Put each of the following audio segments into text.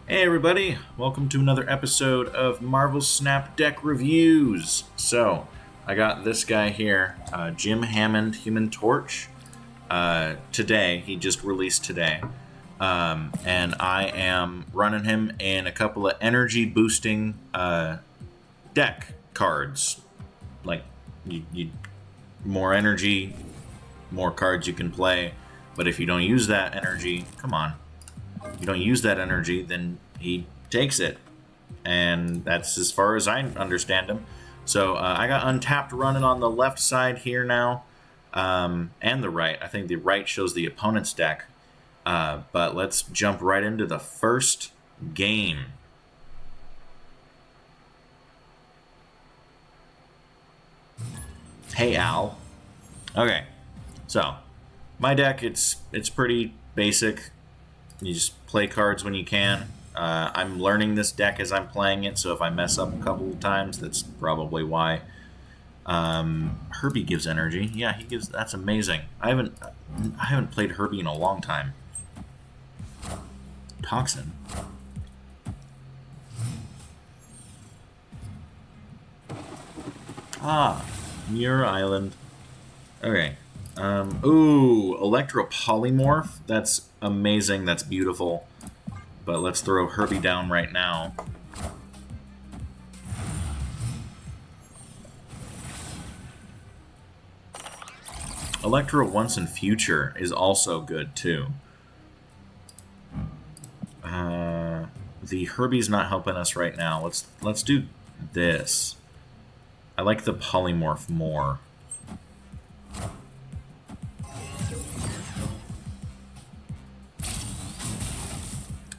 Hey everybody, welcome to another episode of Marvel Snap Deck Reviews. So, I got this guy here, Jim Hammond, Human Torch. Today, he just released today. And I am running him in a couple of energy boosting deck cards. Like, you more energy, more cards you can play. But if you don't use that energy, come on. You don't use that energy, then he takes it. And that's as far as I understand him. So I got Untapped running on the left side here now. And the right. I think the right shows the opponent's deck. But let's jump right into the first game. Hey, Al. Okay. So, my deck, it's pretty basic. You just play cards when you can. I'm learning this deck as I'm playing it, so if I mess up a couple of times, that's probably why. Herbie gives energy. Yeah, he gives. That's amazing. I haven't played Herbie in a long time. Toxin. Ah, Muir Island. Okay. Ooh, Electro-Polymorph. That's amazing. That's beautiful. But let's throw Herbie down right now. Electro Once and Future is also good, too. The Herbie's not helping us right now. Let's do this. I like the Polymorph more.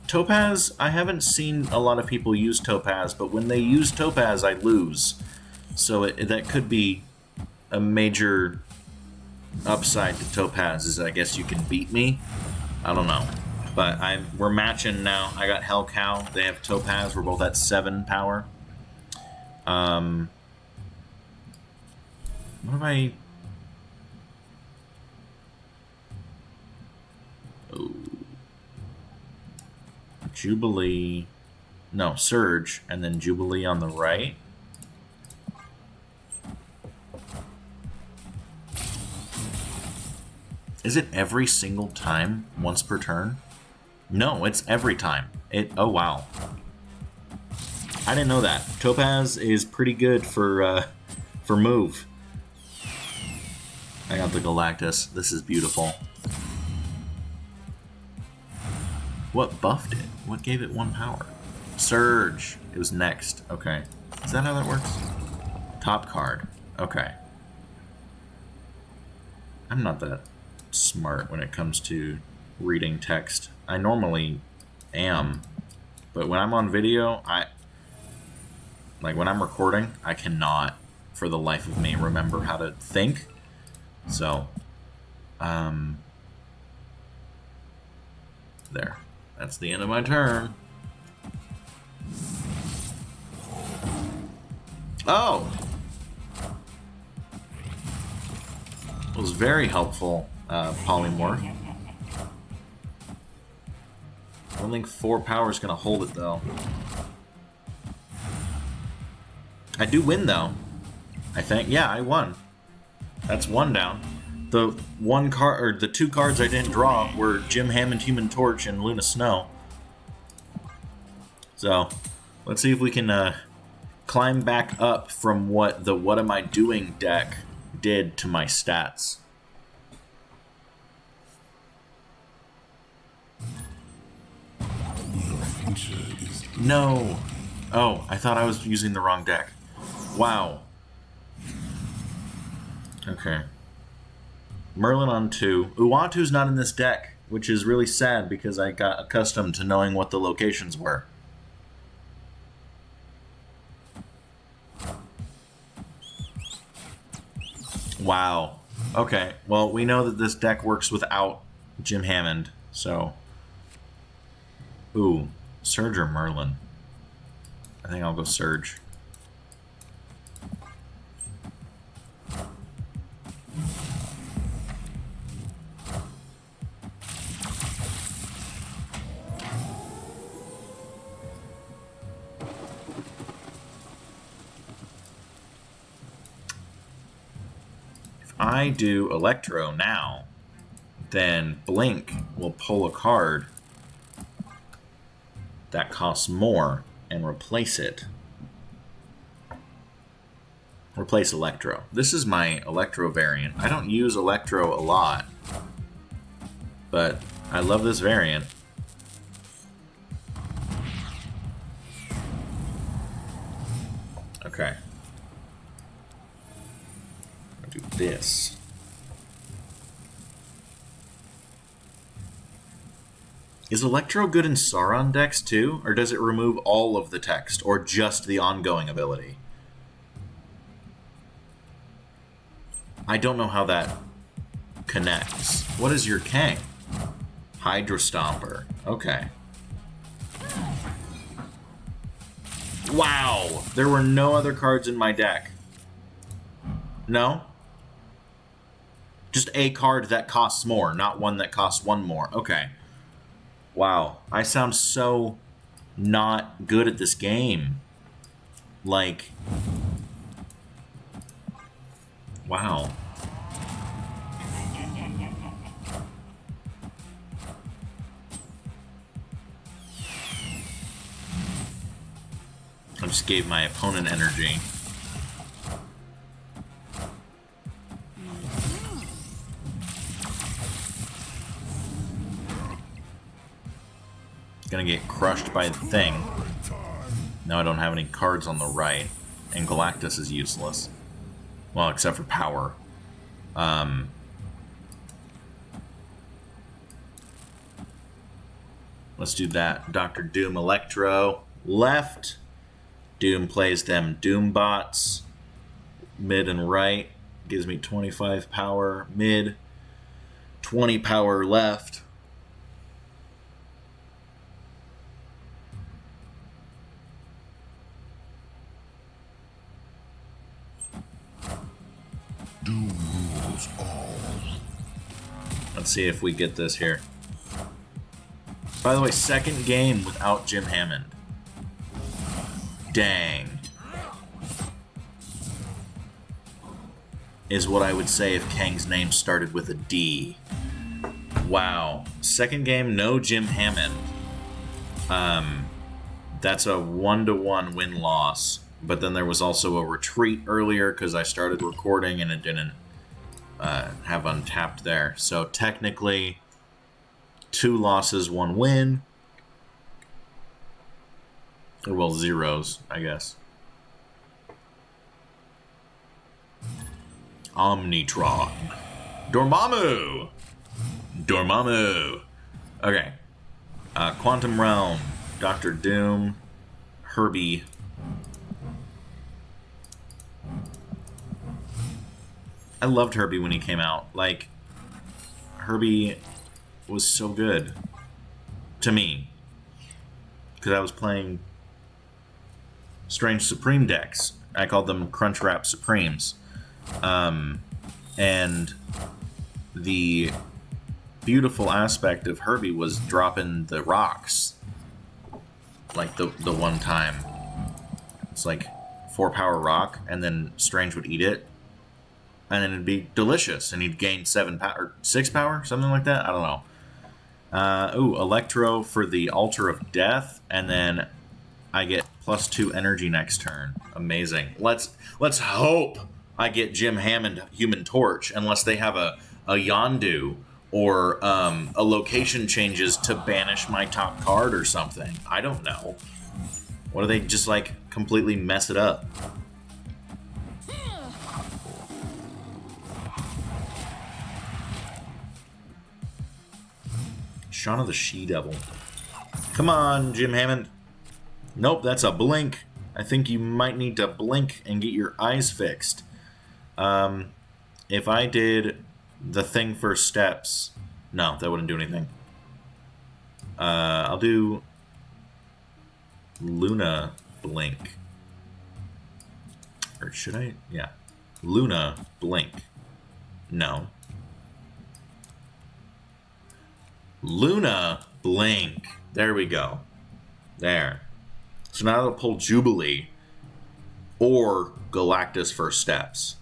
Topaz, I haven't seen a lot of people use Topaz, but when they use Topaz, I lose. So that could be a major upside to Topaz, is I guess you can beat me. I don't know. But we're matching now. I got Hell Cow. They have Topaz. We're both at 7 power. What have I... Oh. Jubilee... No, Surge, and then Jubilee on the right. Is it every single time, once per turn? No, it's every time. Oh, wow. I didn't know that. Topaz is pretty good for move. I got the Galactus. This is beautiful. What buffed it? What gave it 1 power? Surge. It was next. Okay. Is that how that works? Top card. Okay. I'm not that smart when it comes to reading text. I normally am, but when I'm on video, when I'm recording, I cannot, for the life of me, remember how to think. So, there. That's the end of my turn. Oh! It was very helpful, Polymorph. I don't think 4 power is going to hold it, though. I do win, though. I think. Yeah, I won. That's 1 down. The 2 cards I didn't draw were Jim Hammond, Human Torch, and Luna Snow. So, let's see if we can climb back up from what the What Am I Doing deck did to my stats. No! Oh, I thought I was using the wrong deck. Wow. Okay. Merlin on 2. Uatu's not in this deck, which is really sad because I got accustomed to knowing what the locations were. Wow. Okay, well, we know that this deck works without Jim Hammond, so... Ooh, Surge or Merlin? I think I'll go Surge. I do Electro now, then Blink will pull a card that costs more and replace it. Replace Electro. This is my Electro variant. I don't use Electro a lot, but I love this variant. Okay. I'll do this. Is Electro good in Sauron decks too? Or does it remove all of the text? Or just the ongoing ability? I don't know how that connects. What is your Kang? Hydra Stomper. Okay. Wow! There were no other cards in my deck. No? Just a card that costs more, not one that costs one more. Okay. Wow. I sound so not good at this game. Like... Wow. I just gave my opponent energy. Gonna get crushed by the thing. Now I don't have any cards on the right, and Galactus is useless. Well, except for power. Let's do that. Dr. Doom Electro. Left. Doom plays them Doom bots. Mid and right. Gives me 25 power. Mid. 20 power left. Doom rules all. Let's see if we get this here. By the way, second game without Jim Hammond. Dang. Is what I would say if Kang's name started with a D. Wow. Second game, no Jim Hammond. That's a 1-to-1 win-loss. But then there was also a retreat earlier because I started recording and it didn't have untapped there. So technically, 2 losses, 1 win. Or, well, zeros, I guess. Omnitron. Dormammu! Dormammu! Okay. Quantum Realm. Dr. Doom. Herbie. I loved Herbie when he came out. Like, Herbie was so good. To me. Because I was playing Strange Supreme decks. I called them Crunchwrap Supremes. And the beautiful aspect of Herbie was dropping the rocks. Like the one time. It's like 4 power rock, and then Strange would eat it. And then it'd be delicious, and he'd gain 7 power, or 6 power, something like that. I don't know. Ooh, Electro for the Altar of Death, and then I get +2 energy next turn. Amazing. Let's hope I get Jim Hammond Human Torch, unless they have a Yondu or a location changes to banish my top card or something. I don't know. What do they just like completely mess it up? Shaun of the She-Devil. Come on, Jim Hammond. Nope, that's a blink. I think you might need to blink and get your eyes fixed. If I did the thing for steps... No, that wouldn't do anything. I'll do Luna Blink. Or should I? Yeah. Luna Blink. No. Luna Blink. There we go. There. So now it'll pull Jubilee or Galactus for steps.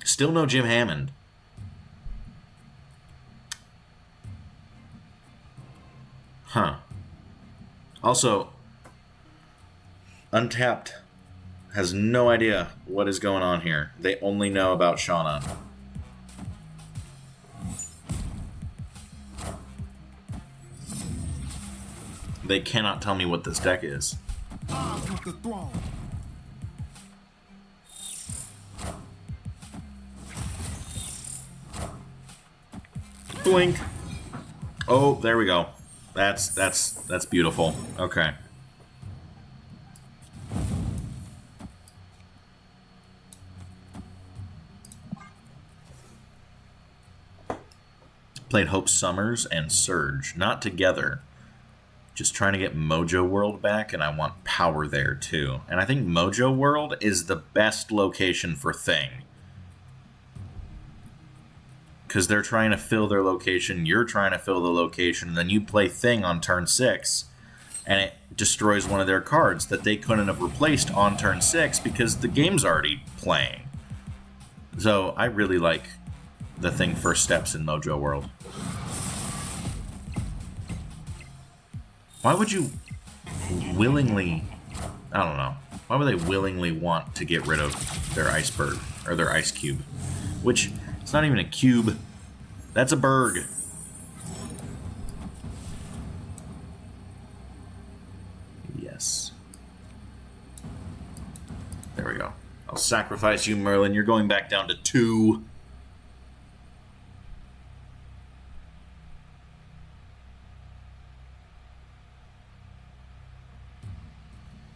Still no Jim Hammond. Huh. Also, Untapped has no idea what is going on here. They only know about Shauna. They cannot tell me what this deck is. Blink. Oh, there we go. That's beautiful. Okay. Played Hope Summers and Surge, not together. Just trying to get Mojo World back, and I want power there too. And I think Mojo World is the best location for Thing. Because they're trying to fill their location, you're trying to fill the location, and then you play Thing on turn 6, and it destroys one of their cards that they couldn't have replaced on turn 6 because the game's already playing. So I really like the Thing first steps in Mojo World. Why would you willingly, I don't know, why would they willingly want to get rid of their iceberg, or their ice cube? Which, it's not even a cube, that's a berg. Yes. There we go. I'll sacrifice you, Merlin, you're going back down to 2.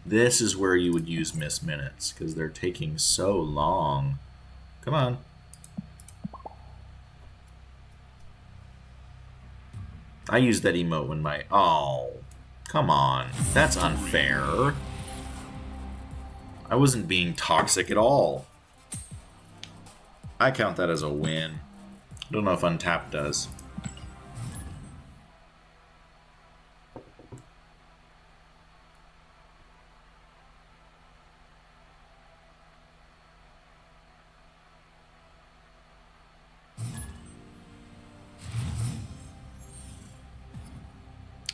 This is where you would use miss minutes, because they're taking so long. Come on. I used that emote when my... Oh, come on. That's unfair. I wasn't being toxic at all. I count that as a win. I don't know if Untapped does.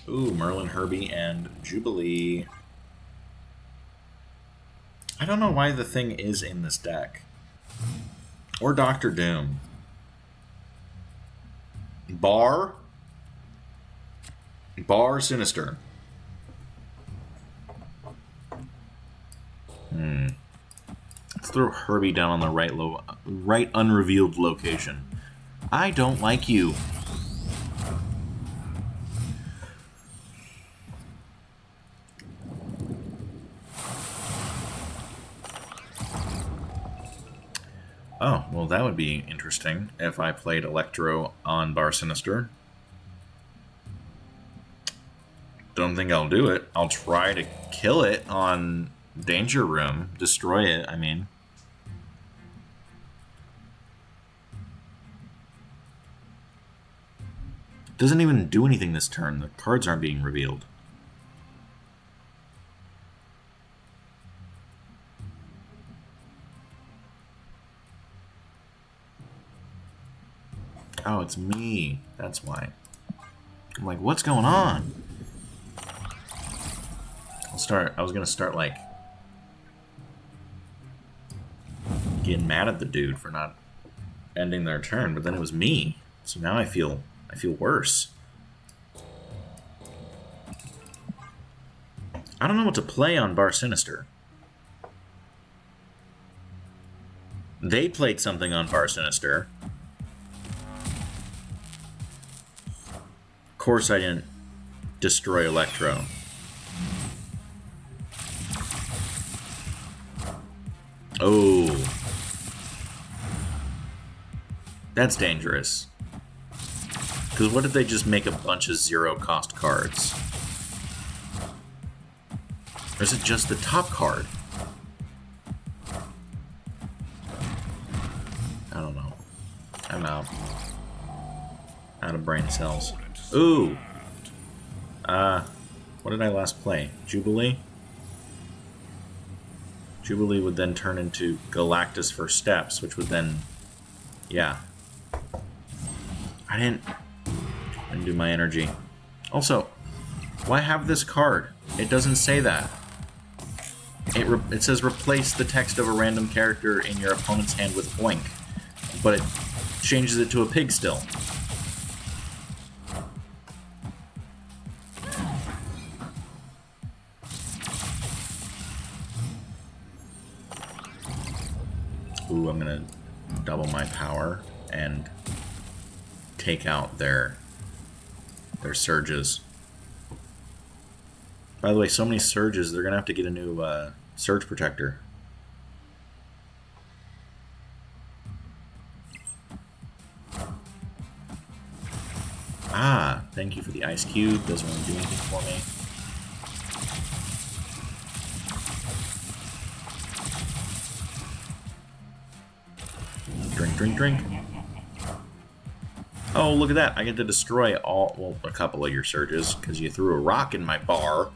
Ooh, Merlin, Herbie, and Jubilee. I don't know why the Thing is in this deck. Or Doctor Doom. Bar? Bar Sinister. Let's throw Herbie down on the right unrevealed location. I don't like you. Oh, well that would be interesting if I played Electro on Bar Sinister. Don't think I'll do it. I'll try to kill it on Danger Room. Destroy it, I mean. It doesn't even do anything this turn. The cards aren't being revealed. Oh, it's me. That's why. I'm like, what's going on? I was gonna start, like, getting mad at the dude for not ending their turn, but then it was me. So now I feel worse. I don't know what to play on Bar Sinister. They played something on Bar Sinister. Of course I didn't destroy Electro. Oh. That's dangerous. Because what if they just make a bunch of zero-cost cards? Or is it just the top card? I don't know. I'm out. Out of brain cells. Ooh! What did I last play? Jubilee? Jubilee would then turn into Galactus for Steps, which would then Yeah. I didn't do my energy. Also, why have this card? It doesn't say that. It says replace the text of a random character in your opponent's hand with Oink, but it changes it to a pig still. Ooh, I'm gonna double my power and take out their surges. By the way, so many surges, they're gonna have to get a new surge protector. Ah, thank you for the ice cube. Doesn't really do anything for me. Drink, drink, drink. Oh, look at that. I get to destroy a couple of your surges because you threw a rock in my bar.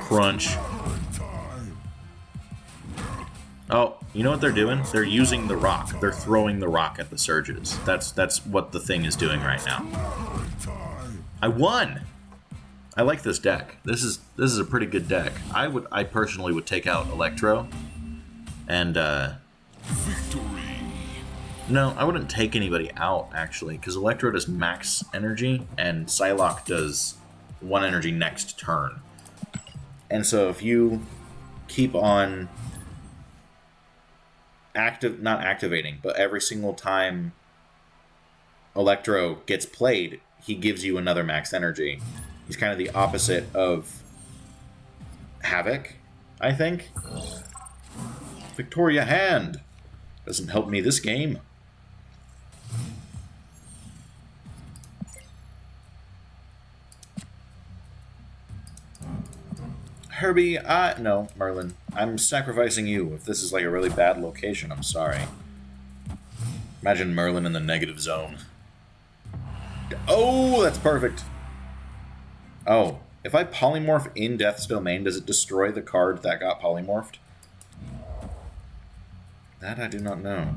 Crunch. Oh, you know what they're doing? They're using the rock. They're throwing the rock at the surges. That's what the thing is doing right now. I won! I like this deck. This is a pretty good deck. I personally would take out Electro. And Victory. no, I wouldn't take anybody out actually, because Electro does max energy and Psylocke does 1 energy next turn. And so if you keep on not activating, but every single time Electro gets played, he gives you another max energy. He's kind of the opposite of Havoc, I think. Victoria Hand doesn't help me this game. Herbie, no, Merlin. I'm sacrificing you. If this is like a really bad location, I'm sorry. Imagine Merlin in the negative zone. Oh, that's perfect. Oh, if I polymorph in Death's Domain, does it destroy the card that got polymorphed? That I do not know.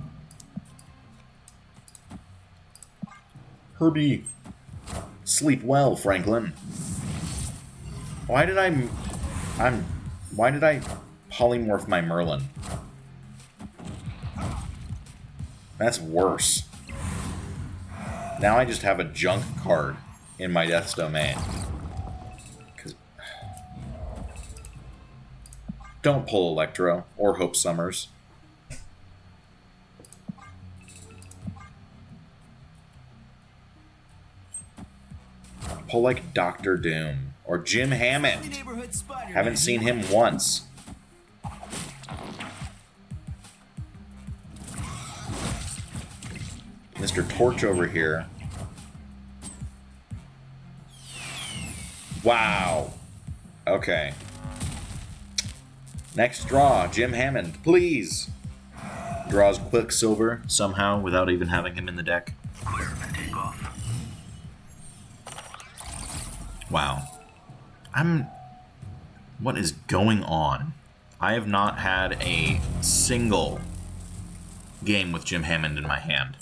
Herbie, sleep well, Franklin. Why did I polymorph my Merlin? That's worse. Now I just have a junk card in my Death's Domain. Don't pull Electro or Hope Summers. Pull like Dr. Doom or Jim Hammond. Haven't seen him once. Mr. Torch over here. Wow. Okay. Next draw, Jim Hammond, please. Draws Quicksilver somehow without even having him in the deck. Wow. What is going on? I have not had a single game with Jim Hammond in my hand.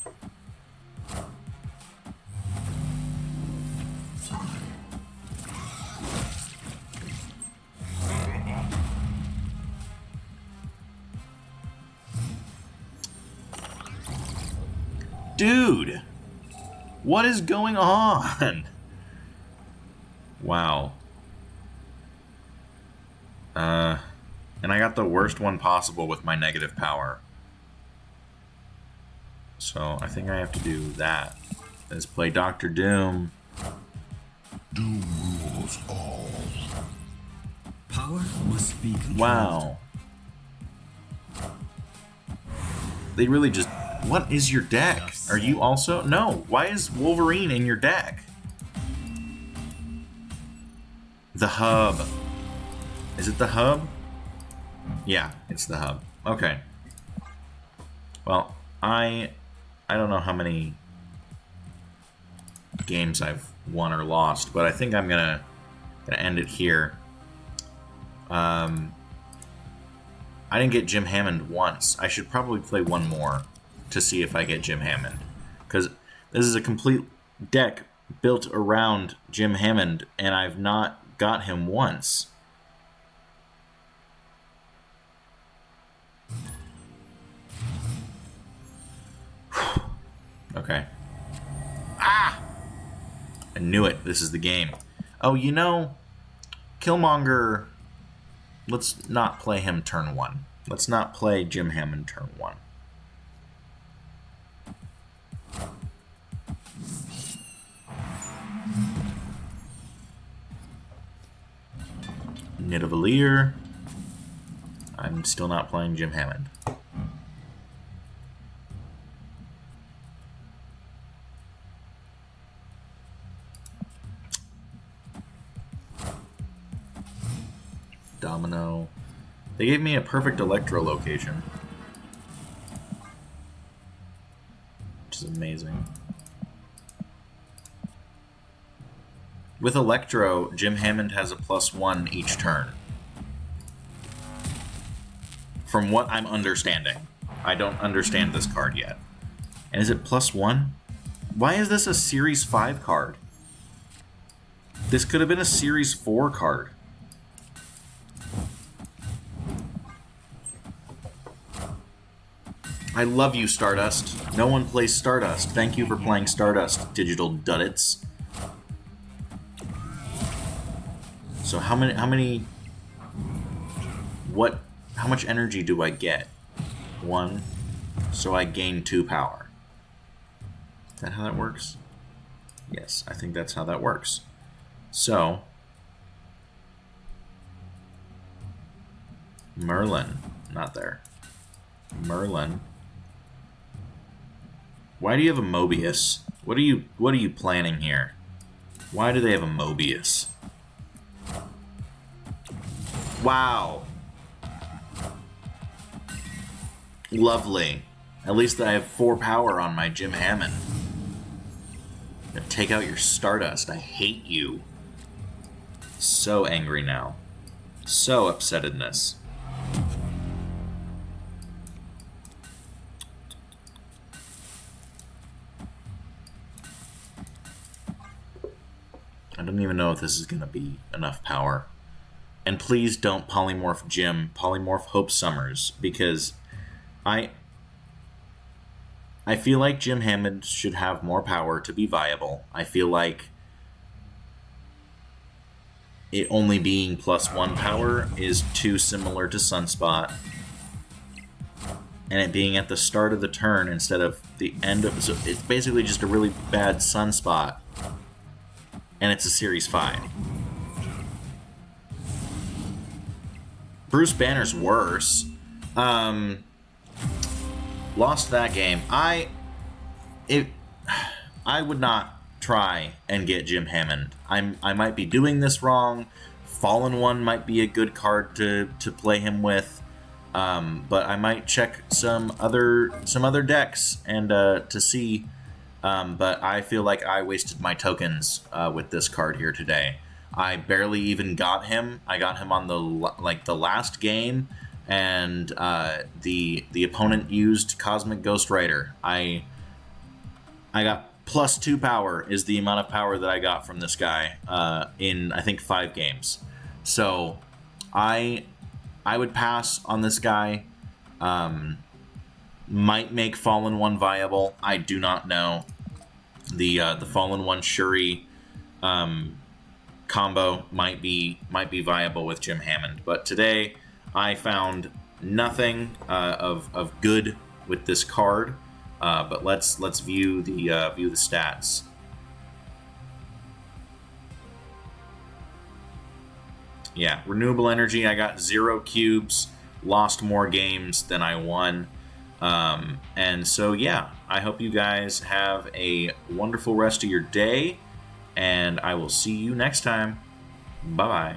Dude, what is going on? Wow. And I got the worst one possible with my negative power. So I think I have to do that. Is play Dr. Doom. Doom rules all. Power must be controlled. Wow. They really just... What is your deck? Are you also... No, why is Wolverine in your deck? The hub. Is it the hub? Yeah, it's the hub. Okay. Well, I don't know how many games I've won or lost, but I think I'm gonna end it here. I I didn't get Jim Hammond once. I should probably play one more to see if I get Jim Hammond. Because this is a complete deck built around Jim Hammond, and I've not got him once. Okay. Ah! I knew it. This is the game. Oh, you know, Killmonger... Let's not play him turn 1. Let's not play Jim Hammond turn 1. Nidavellir. I'm still not playing Jim Hammond. Domino. They gave me a perfect Electro location, which is amazing. With Electro, Jim Hammond has a +1 each turn. From what I'm understanding. I don't understand this card yet. And is it +1? Why is this a Series 5 card? This could have been a Series 4 card. I love you, Stardust. No one plays Stardust. Thank you for playing Stardust, digital duddits. So how much energy do I get? 1. So I gain 2 power. Is that how that works? Yes, I think that's how that works. So Merlin, not there. Merlin. Why do you have a Mobius? What are you planning here? Why do they have a Mobius? Wow. Lovely. At least I have 4 power on my Jim Hammond. I'm gonna take out your Stardust. I hate you. So angry now. So upsetedness. I don't even know if this is going to be enough power. And please don't polymorph Jim, polymorph Hope Summers, because I feel like Jim Hammond should have more power to be viable. I feel like it only being +1 power is too similar to Sunspot. And it being at the start of the turn instead of the end of... So it's basically just a really bad Sunspot. And it's a Series 5. Bruce Banner's worse. Lost that game. I would not try and get Jim Hammond. I might be doing this wrong. Fallen One might be a good card to play him with. But I might check some other decks and to see. But I feel like I wasted my tokens with this card here today. I barely even got him. I got him on the last game, and the opponent used Cosmic Ghost Rider. I got +2 power is the amount of power that I got from this guy in I think 5 games. So I would pass on this guy. Might make Fallen One viable. I do not know. The Fallen One Shuri combo might be viable with Jim Hammond, but today I found nothing of good with this card. But let's view the stats. Yeah, renewable energy. I got 0 cubes. Lost more games than I won. And so, yeah, I hope you guys have a wonderful rest of your day, and I will see you next time. Bye-bye.